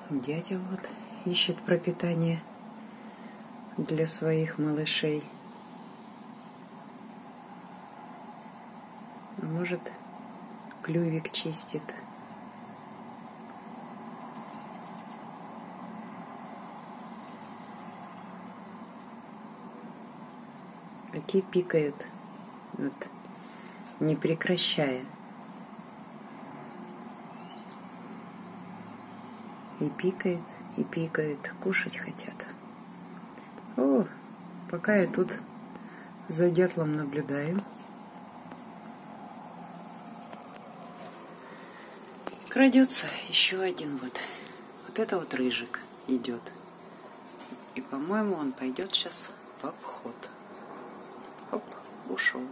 Дятел вот ищет пропитание для своих малышей. Может, клювик чистит. А те пикают, вот, не прекращая. И пикает, кушать хотят. О, пока я тут за дятлом наблюдаю, крадется еще один вот. Вот это вот рыжик идет. И, по-моему, он пойдет сейчас в обход. Оп, ушел.